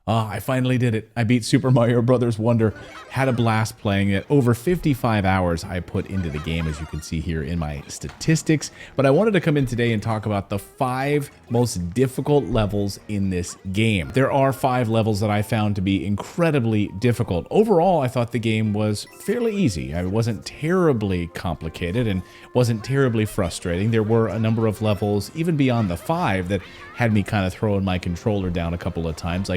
Ah, I finally did it. I beat Super Mario Bros. Wonder. Had a blast playing it. Over 55 hours I put into the game, as you can see here in my statistics. But I wanted to come in today and talk about the 5 most difficult levels in this game. There are 5 levels that I found to be incredibly difficult. Overall, I thought the game was fairly easy. It wasn't terribly complicated and wasn't terribly frustrating. There were a number of levels, even beyond the 5, that had me kind of throwing my controller down a couple of times.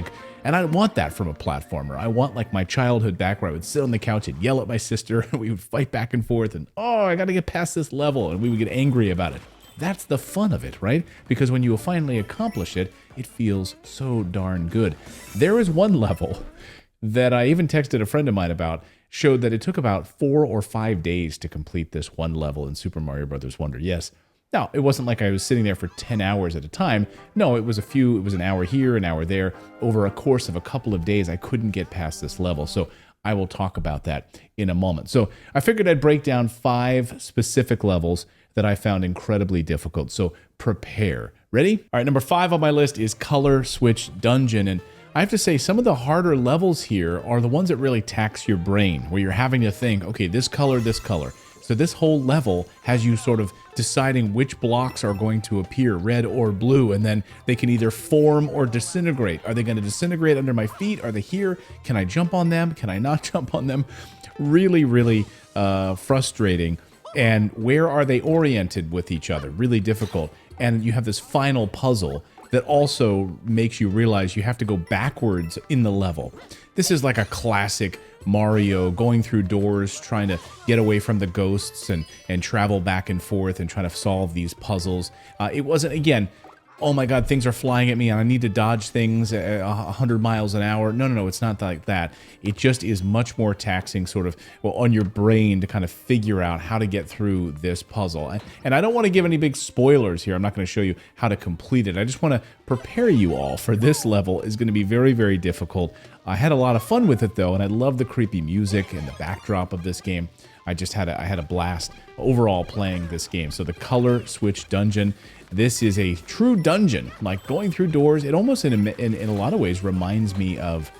And I want that from a platformer. I want like my childhood back where I would sit on the couch and yell at my sister and we would fight back and forth and, oh, I got to get past this level, and we would get angry about it. That's the fun of it, right? Because when you finally accomplish it, it feels so darn good. There is one level that I even texted a friend of mine about, showed that it took about 4 or 5 days to complete this one level in Super Mario Bros. Wonder. Yes. Now, it wasn't like I was sitting there for 10 hours at a time. No, it was an hour here, an hour there. Over a course of a couple of days, I couldn't get past this level. So I will talk about that in a moment. So I figured I'd break down 5 specific levels that I found incredibly difficult. So prepare. Ready? All right, number 5 on my list is Color Switch Dungeon. And I have to say, some of the harder levels here are the ones that really tax your brain, where you're having to think, okay, this color, this color. So this whole level has you sort of deciding which blocks are going to appear, red or blue, and then they can either form or disintegrate. Are they going to disintegrate under my feet? Are they here? Can I jump on them? Can I not jump on them? Really, really frustrating. And where are they oriented with each other? Really difficult. And you have this final puzzle that also makes you realize you have to go backwards in the level. This is like a classic Mario going through doors, trying to get away from the ghosts and travel back and forth and trying to solve these puzzles. It wasn't, again, oh my God, things are flying at me and I need to dodge things at 100 miles an hour. No, it's not like that. It just is much more taxing sort of, well, on your brain to kind of figure out how to get through this puzzle. And I don't want to give any big spoilers here. I'm not going to show you how to complete it. I just want to prepare you all for this level. Is going to be very, very difficult. I had a lot of fun with it though, and I love the creepy music and the backdrop of this game. I had a blast overall playing this game. So the Color Switch Dungeon. This is a true dungeon, like going through doors. It almost in a lot of ways reminds me of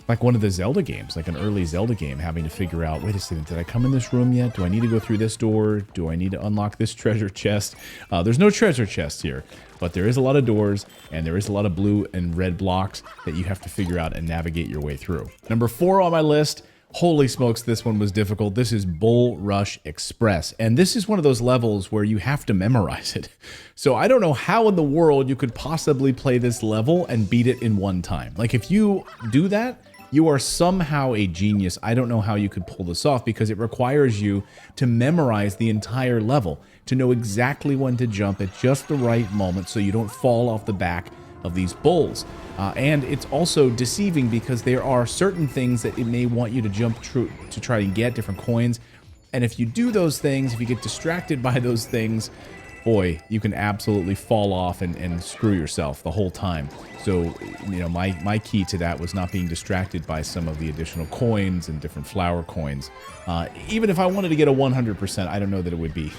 like one of the Zelda games, like an early Zelda game, having to figure out, wait a second, did I come in this room yet? Do I need to go through this door? Do I need to unlock this treasure chest? There's no treasure chest here, but there is a lot of doors and there is a lot of blue and red blocks that you have to figure out and navigate your way through. Number 4 on my list. Holy smokes, this one was difficult. This is Bull Rush Express. And this is one of those levels where you have to memorize it. So I don't know how in the world you could possibly play this level and beat it in one time. Like if you do that, you are somehow a genius. I don't know how you could pull this off because it requires you to memorize the entire level, to know exactly when to jump at just the right moment so you don't fall off the back of these bulls. And it's also deceiving because there are certain things that it may want you to jump through to try and get different coins. And if you do those things, if you get distracted by those things, boy, you can absolutely fall off and screw yourself the whole time. So, you know, my key to that was not being distracted by some of the additional coins and different flower coins. Even if I wanted to get a 100%, I don't know that it would be.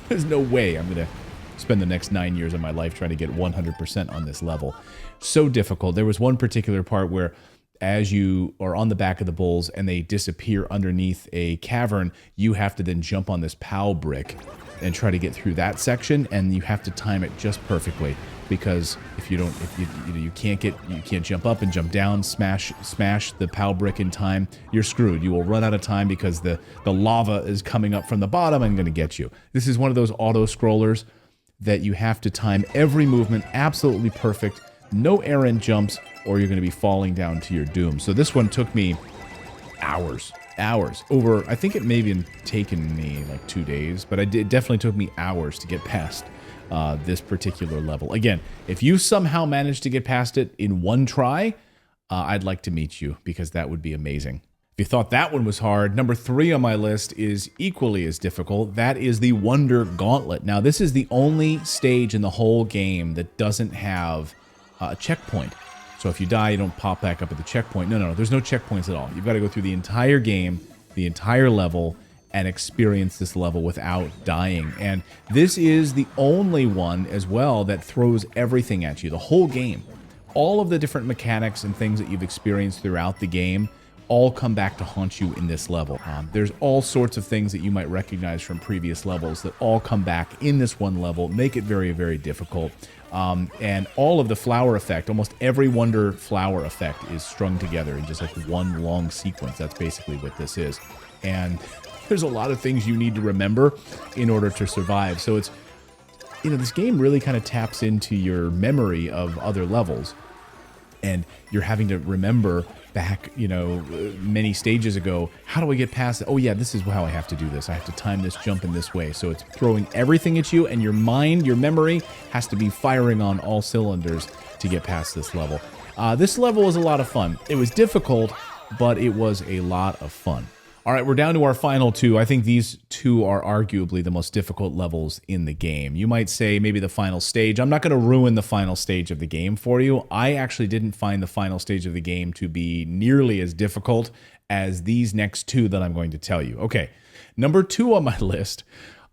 There's no way I'm going to spend the next 9 years of my life trying to get 100% on this level. So difficult. There was one particular part where as you are on the back of the bulls and they disappear underneath a cavern, you have to then jump on this POW brick and try to get through that section, and you have to time it just perfectly because if you can't jump up and jump down, smash the POW brick in time, you're screwed. You will run out of time because the lava is coming up from the bottom and going to get you. This is one of those auto scrollers that you have to time every movement absolutely perfect, no errant jumps, or you're going to be falling down to your doom. So this one took me hours. Over, I think it may have taken me like 2 days, but it definitely took me hours to get past this particular level. Again, if you somehow manage to get past it in one try, I'd like to meet you because that would be amazing. If you thought that one was hard, number 3 on my list is equally as difficult. That is the Wonder Gauntlet. Now, this is the only stage in the whole game that doesn't have a checkpoint. So if you die, you don't pop back up at the checkpoint. No, there's no checkpoints at all. You've got to go through the entire game, the entire level, and experience this level without dying. And this is the only one as well that throws everything at you, the whole game. all of the different mechanics and things that you've experienced throughout the game all come back to haunt you in this level. There's all sorts of things that you might recognize from previous levels that all come back in this one level, make it very, very difficult. And all of the flower effect, almost every Wonder flower effect is strung together in just like one long sequence. That's basically what this is. And there's a lot of things you need to remember in order to survive. So it's, you know, this game really kind of taps into your memory of other levels. And you're having to remember back, you know, many stages ago, how do I get past it? Oh yeah, this is how I have to do this. I have to time this jump in this way. So it's throwing everything at you, and your mind, your memory has to be firing on all cylinders to get past this level. This level was a lot of fun. It was difficult, but it was a lot of fun. All right, we're down to our final two. I think these two are arguably the most difficult levels in the game. You might say maybe the final stage. I'm not going to ruin the final stage of the game for you. I actually didn't find the final stage of the game to be nearly as difficult as these next two that I'm going to tell you. Okay, number 2 on my list.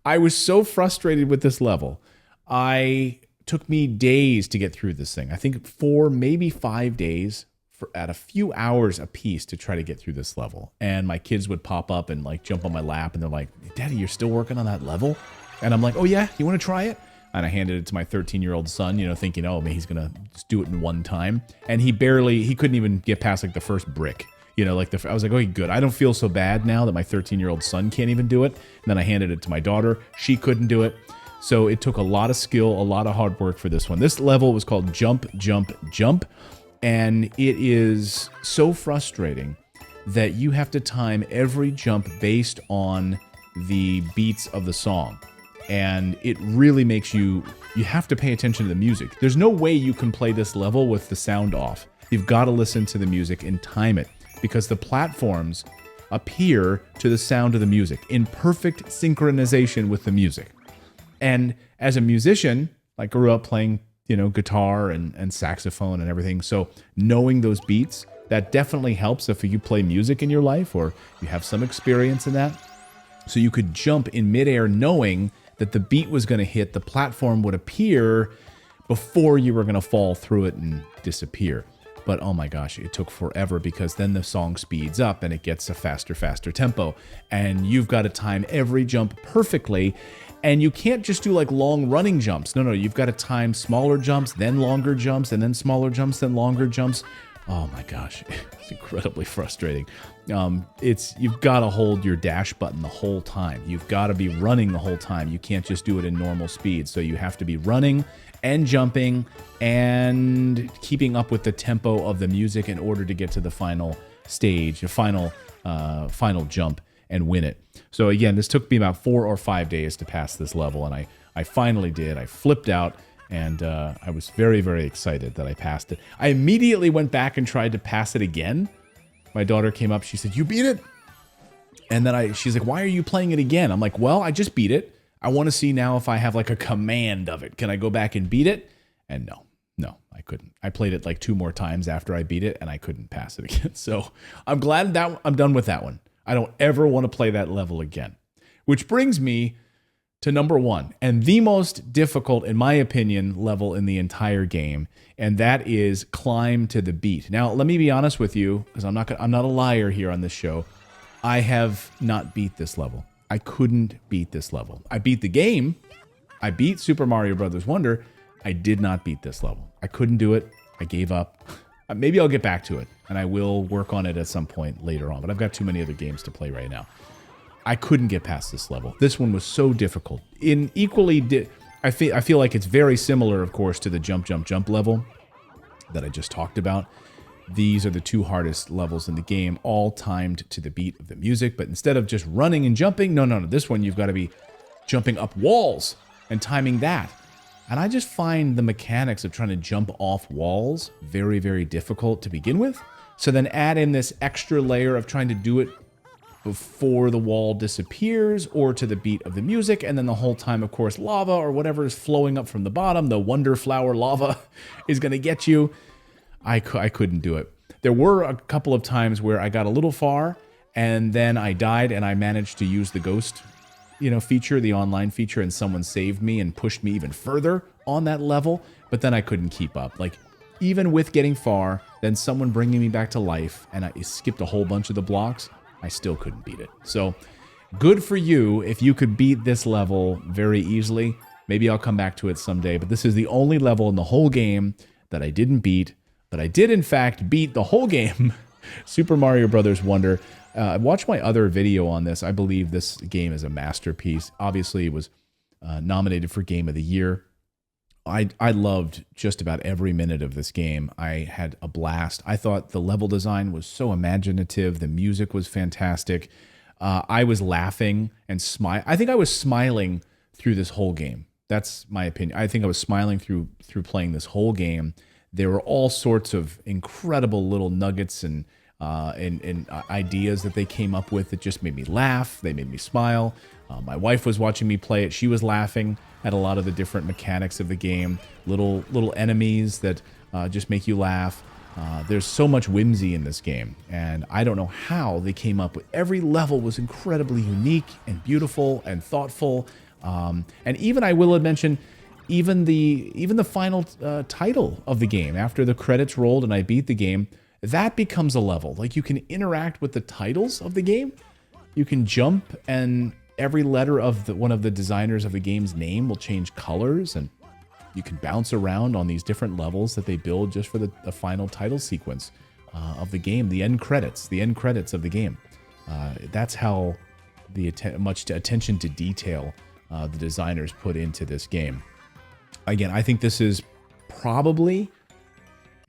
I was so frustrated with this level. Took me days to get through this thing. I think 4, maybe 5 days at a few hours a piece to try to get through this level. And my kids would pop up and like jump on my lap and they're like, Daddy, you're still working on that level? And I'm like, oh yeah, you want to try it? And I handed it to my 13-year-old son, you know, thinking, oh, maybe he's going to just do it in one time. And he couldn't even get past like the first brick. You know, like I was like, okay, good. I don't feel so bad now that my 13-year-old son can't even do it. And then I handed it to my daughter. She couldn't do it. So it took a lot of skill, a lot of hard work for this one. This level was called Jump, Jump, Jump. And it is so frustrating that you have to time every jump based on the beats of the song. And it really makes you have to pay attention to the music. There's no way you can play this level with the sound off. You've got to listen to the music and time it, because the platforms appear to the sound of the music in perfect synchronization with the music. And as a musician, I grew up playing, you know, guitar and saxophone and everything. So knowing those beats, that definitely helps if you play music in your life or you have some experience in that. So you could jump in midair knowing that the beat was going to hit, the platform would appear before you were going to fall through it and disappear. But oh my gosh, it took forever, because then the song speeds up and it gets a faster tempo. And you've got to time every jump perfectly. And you can't just do like long running jumps. No, you've got to time smaller jumps, then longer jumps, and then smaller jumps, then longer jumps. Oh my gosh, it's incredibly frustrating. You've got to hold your dash button the whole time. You've got to be running the whole time. You can't just do it in normal speed. So you have to be running and jumping and keeping up with the tempo of the music in order to get to the final stage, the final jump, and win it. So again, this took me about 4 or 5 days to pass this level, and I finally did. I flipped out, and I was very, very excited that I passed it. I immediately went back and tried to pass it again. My daughter came up, she said, "You beat it?" And then she's like, "Why are you playing it again?" I'm like, "Well, I just beat it. I want to see now if I have like a command of it. Can I go back and beat it?" And no, I couldn't. I played it like 2 more times after I beat it, and I couldn't pass it again. So I'm glad that I'm done with that one. I don't ever want to play that level again. Which brings me to number 1, and the most difficult, in my opinion, level in the entire game, and that is Climb to the Beat. Now, let me be honest with you, because I'm not a liar here on this show. I have not beat this level. I couldn't beat this level. I beat the game. I beat Super Mario Bros. Wonder. I did not beat this level. I couldn't do it. I gave up. Maybe I'll get back to it, and I will work on it at some point later on, but I've got too many other games to play right now. I couldn't get past this level. This one was so difficult. I feel like it's very similar, of course, to the Jump, Jump, Jump level that I just talked about. These are the 2 hardest levels in the game, all timed to the beat of the music, but instead of just running and jumping, no, this one you've got to be jumping up walls and timing that. And I just find the mechanics of trying to jump off walls very, very difficult to begin with. So then add in this extra layer of trying to do it before the wall disappears or to the beat of the music. And then the whole time, of course, lava or whatever is flowing up from the bottom, the Wonder Flower lava is going to get you. I couldn't do it. There were a couple of times where I got a little far and then I died, and I managed to use the ghost feature, the online feature, and someone saved me and pushed me even further on that level, but then I couldn't keep up. Like, even with getting far, then someone bringing me back to life, and I skipped a whole bunch of the blocks, I still couldn't beat it. So good for you if you could beat this level very easily. Maybe I'll come back to it someday, but this is the only level in the whole game that I didn't beat, but I did in fact beat the whole game, Super Mario Brothers Wonder. Watch my other video on this. I believe this game is a masterpiece. Obviously, it was nominated for Game of the Year. I loved just about every minute of this game. I had a blast. I thought the level design was so imaginative. The music was fantastic. I was laughing and smiling. I think I was smiling through this whole game. That's my opinion. I think I was smiling through playing this whole game. There were all sorts of incredible little nuggets and ideas that they came up with that just made me laugh. They made me smile. My wife was watching me play it. She was laughing at a lot of the different mechanics of the game. Little enemies that just make you laugh. There's so much whimsy in this game, and I don't know how they came up with. Every level was incredibly unique and beautiful and thoughtful. And even, I will mention, even the final title of the game, after the credits rolled and I beat the game, that becomes a level. Like, you can interact with the titles of the game. You can jump, and every letter of one of the designers of the game's name will change colors, and you can bounce around on these different levels that they build just for the final title sequence of the game, the end credits of the game. That's how much attention to detail the designers put into this game. Again, I think this is probably,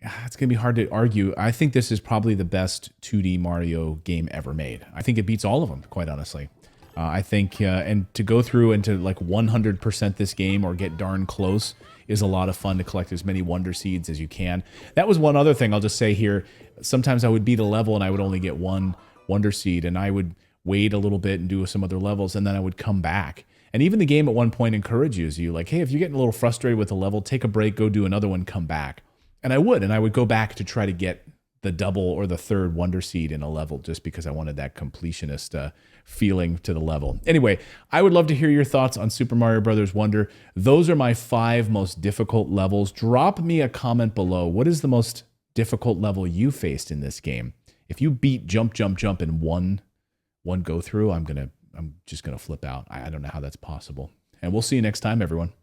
it's going to be hard to argue, I think this is probably the best 2D Mario game ever made. I think it beats all of them, quite honestly. I think, and to go through and to like 100% this game or get darn close is a lot of fun, to collect as many Wonder Seeds as you can. That was one other thing I'll just say here. Sometimes I would beat a level and I would only get one Wonder Seed, and I would wait a little bit and do some other levels, and then I would come back. And even the game at one point encourages you, like, hey, if you're getting a little frustrated with a level, take a break, go do another one, come back. And I would go back to try to get the double or the third Wonder Seed in a level, just because I wanted that completionist feeling to the level. Anyway, I would love to hear your thoughts on Super Mario Brothers Wonder. Those are my 5 most difficult levels. Drop me a comment below. What is the most difficult level you faced in this game? If you beat Jump, Jump, Jump in one go through, I'm just gonna flip out. I don't know how that's possible. And we'll see you next time, everyone.